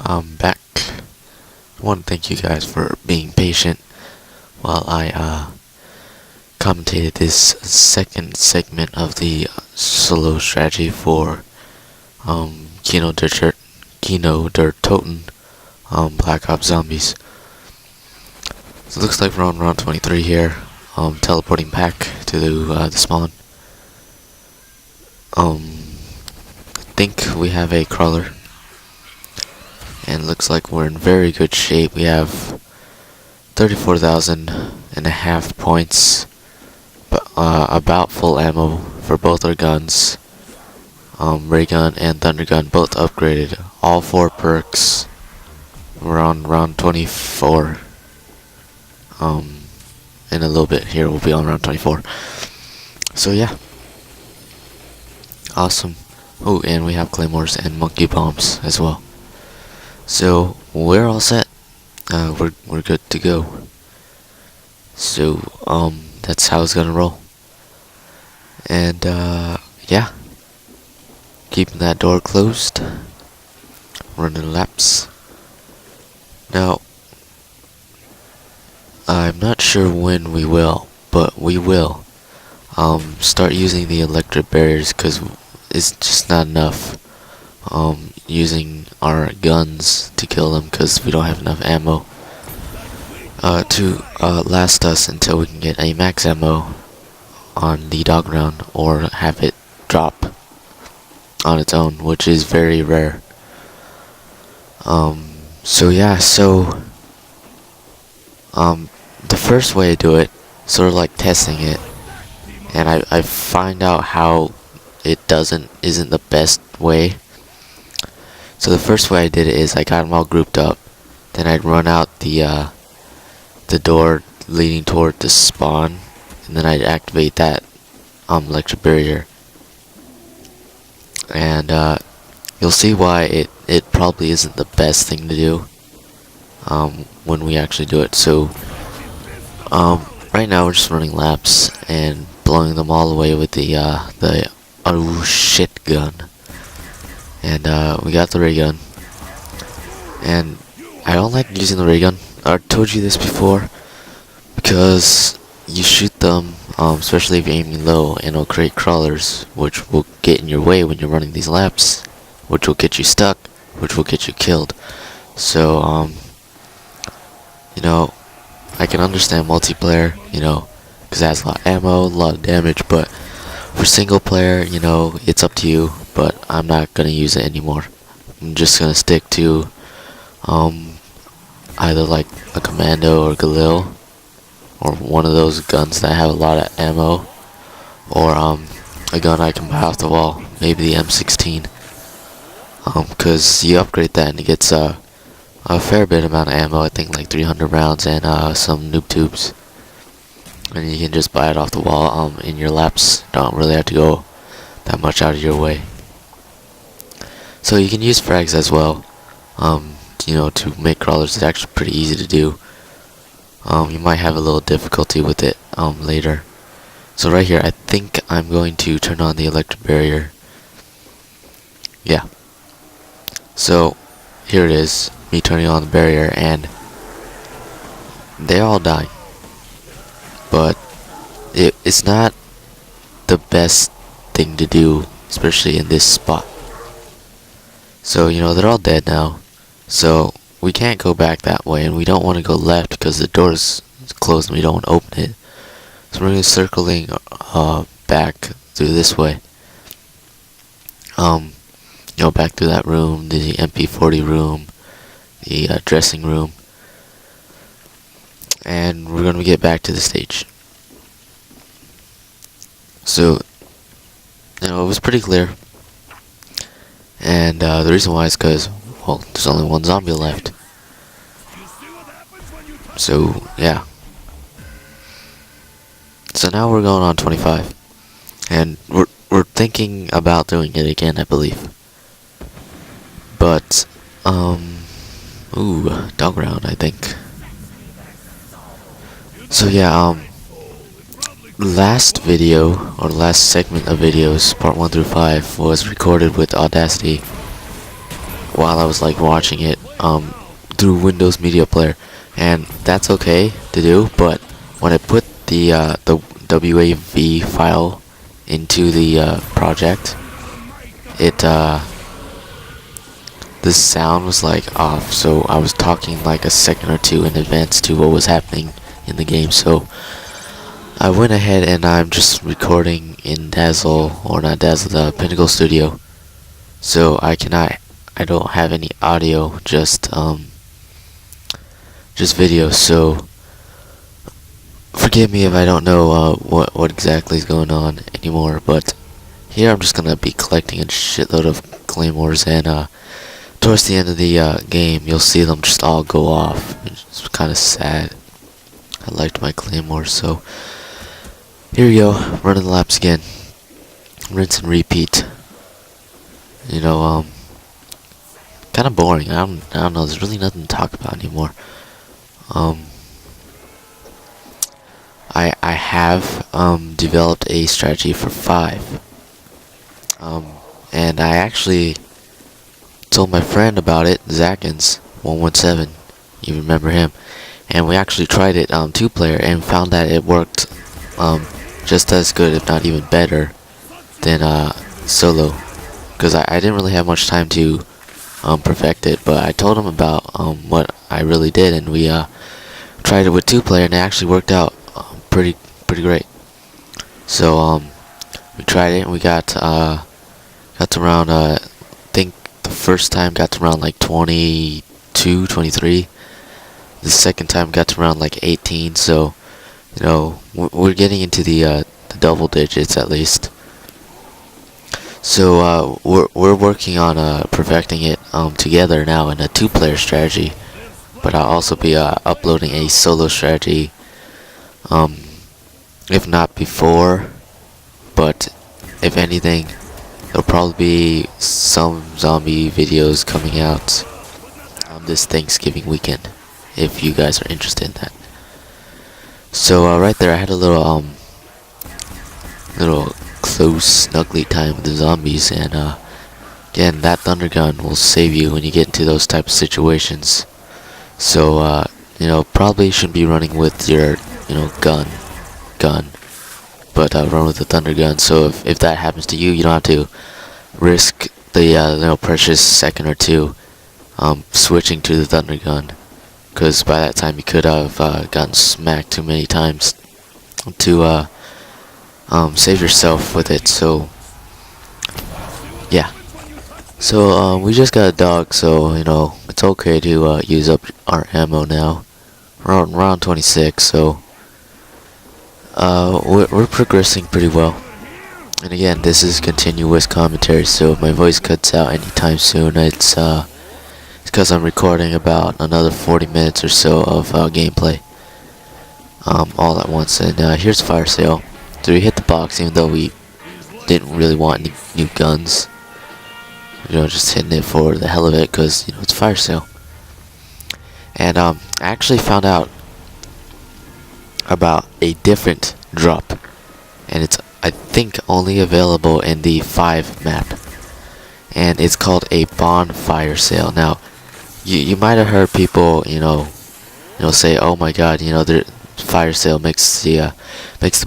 I'm back. I want to thank you guys for being patient while I commentated this second segment of the solo strategy for Kino Der Toten, Black Ops Zombies. So it looks like we're on round 23 here, teleporting back to the spawn. I think we have a crawler. And looks like we're in very good shape. We have 34,500 points, but about full ammo for both our guns. Ray gun and thunder gun both upgraded. All 4 perks. We're on round 24. In a little bit here we'll be on round 24. So yeah, awesome. Oh, and we have claymores and monkey bombs as well. So we're all set. We're good to go. So that's how it's gonna roll. And yeah, keeping that door closed, running laps. Now I'm not sure when we will, but we will start using the electric barriers because it's just not enough. Using our guns to kill them because we don't have enough ammo to last us until we can get a max ammo on the dog round or have it drop on its own, which is very rare. So yeah, the first way to do it, sort of like testing it, and I find out how it isn't the best way. So the first way I did it is I got them all grouped up, then I'd run out the door leading toward the spawn, and then I'd activate that electric barrier. And you'll see why it probably isn't the best thing to do when we actually do it. So right now we're just running laps and blowing them all away with the oh shit gun. And we got the ray gun, and I don't like using the ray gun. I told you this before, because you shoot them, especially if you're aiming low, and it'll create crawlers, which will get in your way when you're running these laps, which will get you stuck, which will get you killed. So you know, I can understand multiplayer, because it has a lot of ammo, a lot of damage, but for single player, it's up to you. But I'm not gonna use it anymore. I'm just gonna stick to either like a commando or Galil, or one of those guns that have a lot of ammo, or a gun I can buy off the wall, maybe the M16. Cause you upgrade that and it gets a fair bit amount of ammo. I think like 300 rounds and some noob tubes, and you can just buy it off the wall. In your laps, don't really have to go that much out of your way. So you can use frags as well, to make crawlers. It's actually pretty easy to do. You might have a little difficulty with it later. So right here, I think I'm going to turn on the electric barrier. Yeah. So here it is, me turning on the barrier, and they all die. But it's not the best thing to do, especially in this spot. So, they're all dead now. So, we can't go back that way, and we don't want to go left because the door is closed and we don't want to open it. So, we're going to be circling back through this way. Back through that room, the MP40 room, the dressing room. And we're going to get back to the stage. So, it was pretty clear. And the reason why is because, well, there's only one zombie left. So, yeah. So now we're going on 25. And we're thinking about doing it again, I believe. But, dog round, I think. So yeah, last video, or last segment of videos, part 1 through 5, was recorded with Audacity. while I was like watching it through Windows Media Player, and that's okay to do. But when I put the WAV file into the project, it the sound was like off, so I was talking like a second or two in advance to what was happening in the game. So I went ahead and I'm just recording in Dazzle, or not Dazzle, the Pinnacle Studio. So I don't have any audio, just video. So forgive me if I don't know what exactly is going on anymore. But here I'm just gonna be collecting a shitload of claymores, and towards the end of the game, you'll see them just all go off. It's kind of sad. I liked my claymores, so here we go, running the laps again. Rinse and repeat. You know, kind of boring. I don't know. There's really nothing to talk about anymore. I have developed a strategy for 5. And I actually told my friend about it, Zackins 117. You remember him? And we actually tried it 2-player and found that it worked just as good, if not even better, than solo. Because I didn't really have much time to perfect it, but I told him about what I really did, and we tried it with 2-player, and it actually worked out pretty great. So we tried it, and we got to around I think the first time got to around like 22, 23. The second time got to around like 18. So you know, we're getting into the double digits at least. So we're working on perfecting it together now in a 2-player strategy, but I'll also be uploading a solo strategy, if not before, but if anything, there'll probably be some zombie videos coming out on this Thanksgiving weekend, if you guys are interested in that. So right there, I had a little close, snuggly time with the zombies, and again, that thunder gun will save you when you get into those type of situations. So you know, probably shouldn't be running with your gun, but run with the thunder gun. So if that happens to you, you don't have to risk the precious second or two switching to the thunder gun, because by that time you could have gotten smacked too many times to save yourself with it. So yeah. So we just got a dog, so you know it's okay to use up our ammo now. We're around 26, so we're progressing pretty well. And again, this is continuous commentary, so if my voice cuts out anytime soon, it's because I'm recording about another 40 minutes or so of gameplay all at once. And here's fire sale. So we hit the box, even though we didn't really want any new guns. You know, just hitting it for the hell of it, because it's fire sale. And I actually found out about a different drop, and it's I think only available in the 5 map, and it's called a bonfire sale. Now, you might have heard people say, "Oh my God, the fire sale makes the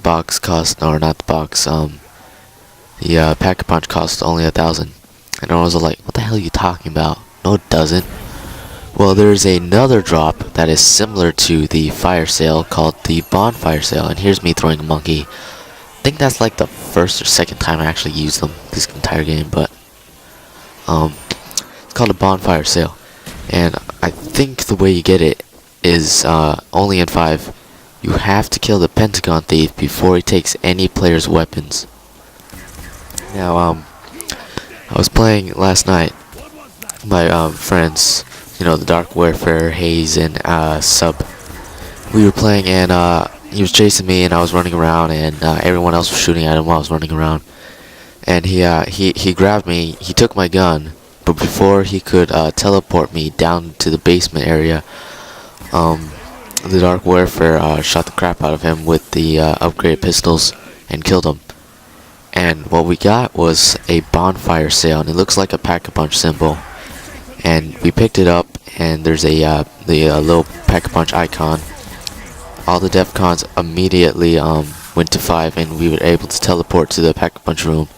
box cost, or not the box, the pack a punch costs only 1,000." And I was like, "What the hell are you talking about? No, it doesn't." Well, there's another drop that is similar to the fire sale called the bonfire sale, and here's me throwing a monkey. I think that's like the first or second time I actually used them this entire game, but it's called a bonfire sale, and I think the way you get it is only in 5. You have to kill the Pentagon Thief before he takes any player's weapons. Now, I was playing last night with my friends, the Dark Warfare, Haze, and Sub. We were playing, and he was chasing me, and I was running around, and everyone else was shooting at him while I was running around. And he grabbed me. He took my gun, but before he could teleport me down to the basement area, the Dark Warfare shot the crap out of him with the upgraded pistols and killed him. And what we got was a bonfire sale, and it looks like a pack-a-punch symbol. and we picked it up, and there's a little Pack-a-Punch icon. All the Defcons immediately went to 5, and we were able to teleport to the Pack-a-Punch room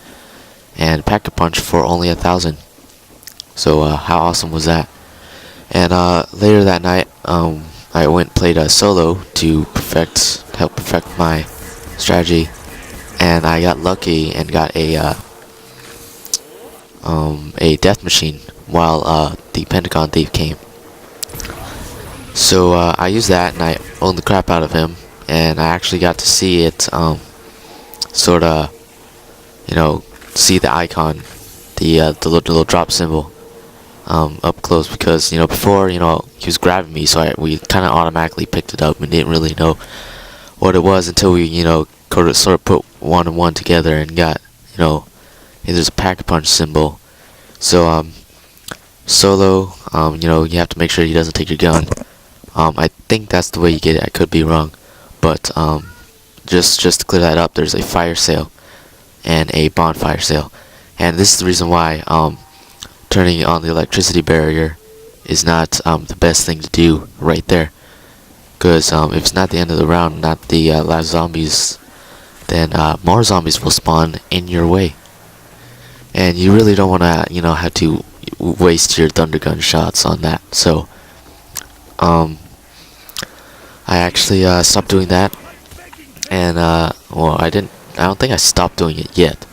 and Pack-a-Punch for only 1,000. So how awesome was that? And later that night, I went and played a solo to help perfect my strategy, and I got lucky and got a death machine while the Pentagon thief came. So I used that and I owned the crap out of him, and I actually got to see it sorta, see the icon, the little drop symbol up close, because before he was grabbing me, so we kind of automatically picked it up and didn't really know what it was until we sort of put one and one together and got there's a Pack-a-Punch symbol. So solo, you have to make sure he doesn't take your gun. I think that's the way you get it. I could be wrong, but just to clear that up, there's a fire sale and a bonfire sale, and this is the reason why turning on the electricity barrier is not the best thing to do right there, because if it's not the end of the round, not the last zombies, then more zombies will spawn in your way, and you really don't want to have to waste your thunder gun shots on that. So I actually stopped doing that, and well, I don't think I stopped doing it yet,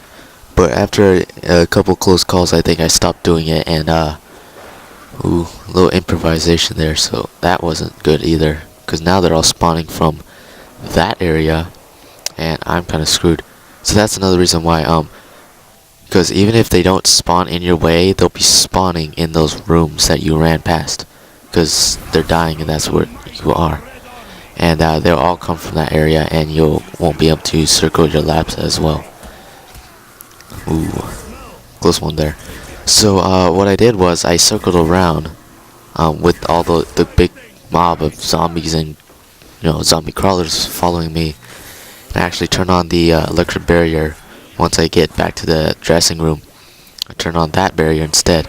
but after a couple close calls, I think I stopped doing it, and ooh, a little improvisation there, so that wasn't good either, because now they're all spawning from that area, and I'm kind of screwed. So that's another reason why, because even if they don't spawn in your way, they'll be spawning in those rooms that you ran past, because they're dying and that's where you are. And they'll all come from that area, and you won't be able to circle your laps as well. Ooh, close one there. So what I did was I circled around with all the big mob of zombies and zombie crawlers following me, and I actually turn on the electric barrier once I get back to the dressing room. I turn on that barrier instead,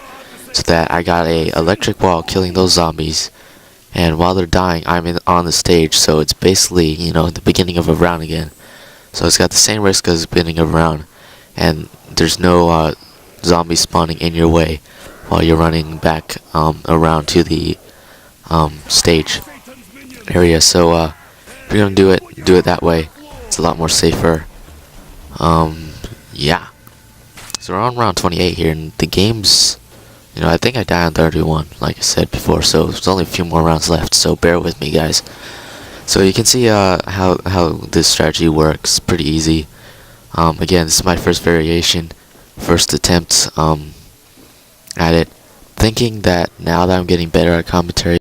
so that I got a electric wall killing those zombies, and while they're dying, I'm on the stage, so it's basically the beginning of a round again. So it's got the same risk as the beginning of a round, and there's no zombies spawning in your way while you're running back around to the stage area. So if you're gonna do it that way. It's a lot more safer. Yeah. So we're on round 28 here, and the game's, I think I died on 31, like I said before, so there's only a few more rounds left, so bear with me, guys. So you can see how this strategy works. Pretty easy. Again, this is my first variation, first attempt at it. Thinking that now that I'm getting better at commentary,